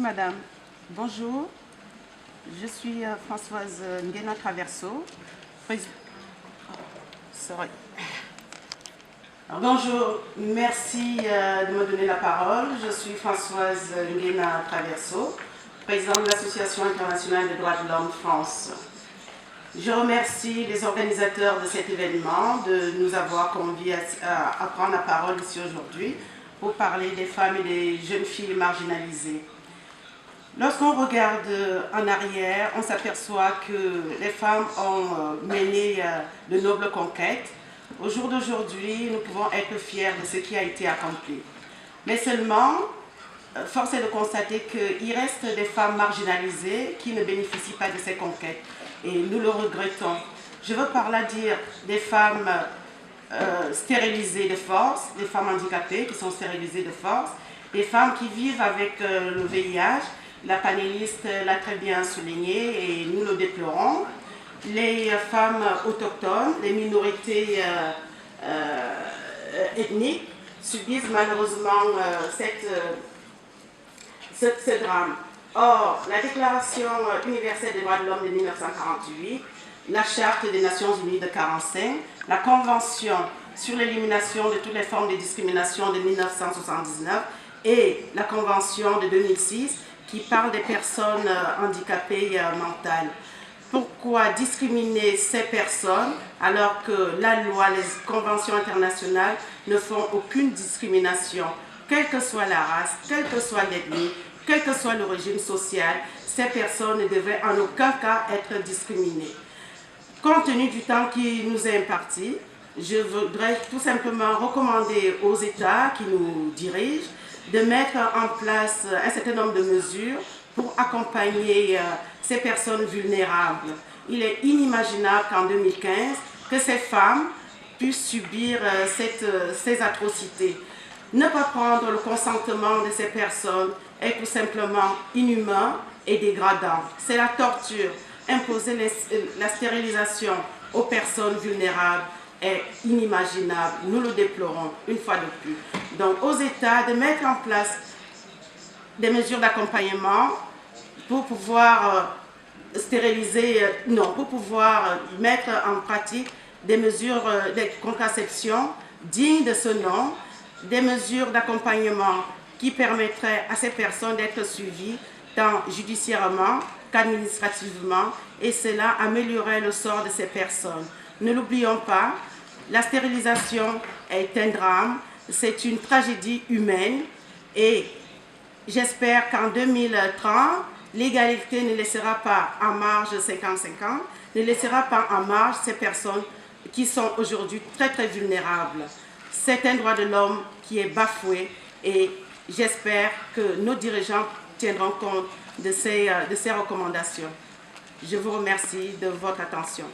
madame. Bonjour, je suis Françoise Nguena Traverso. Bonjour, merci de me donner la parole. Je suis Françoise Nguena Traverso, présidente de l'Association internationale des droits de l'homme France. Je remercie les organisateurs de cet événement de nous avoir conviés à prendre la parole ici aujourd'hui pour parler des femmes et des jeunes filles marginalisées. Lorsqu'on regarde en arrière, on s'aperçoit que les femmes ont mené de nobles conquêtes. Au jour d'aujourd'hui, nous pouvons être fiers de ce qui a été accompli. Mais seulement, force est de constater qu'il reste des femmes marginalisées qui ne bénéficient pas de ces conquêtes. Et nous le regrettons. Je veux par là dire des femmes stérilisées de force, des femmes handicapées qui sont stérilisées de force, des femmes qui vivent avec le VIH. La panéliste l'a très bien souligné et nous le déplorons. Les femmes autochtones, les minorités ethniques subissent malheureusement ce drame. Or, la Déclaration universelle des droits de l'homme de 1948, la Charte des Nations Unies de 1945, la Convention sur l'élimination de toutes les formes de discrimination de 1979 et la Convention de 2006 qui parle des personnes handicapées mentales. Pourquoi discriminer ces personnes alors que la loi, les conventions internationales ne font aucune discrimination, quelle que soit la race, quelle que soit l'ethnie, quel que soit le régime social, ces personnes ne devraient en aucun cas être discriminées. Compte tenu du temps qui nous est imparti, je voudrais tout simplement recommander aux États qui nous dirigent de mettre en place un certain nombre de mesures pour accompagner ces personnes vulnérables. Il est inimaginable qu'en 2015, que ces femmes puissent subir ces atrocités. Ne pas prendre le consentement de ces personnes est tout simplement inhumain et dégradant. C'est la torture. Imposer la stérilisation aux personnes vulnérables est inimaginable. Nous le déplorons une fois de plus. Donc aux États de mettre en place des mesures d'accompagnement pour pouvoir pour pouvoir mettre en pratique des mesures de contraception dignes de ce nom, des mesures d'accompagnement qui permettraient à ces personnes d'être suivies tant judiciairement qu'administrativement, et cela améliorerait le sort de ces personnes. Ne l'oublions pas, la stérilisation est un drame, c'est une tragédie humaine et j'espère qu'en 2030, l'égalité ne laissera pas en marge 50-50, ne laissera pas en marge ces personnes qui sont aujourd'hui très très vulnérables. C'est un droit de l'homme qui est bafoué et j'espère que nos dirigeants tiendront compte de ces recommandations. Je vous remercie de votre attention.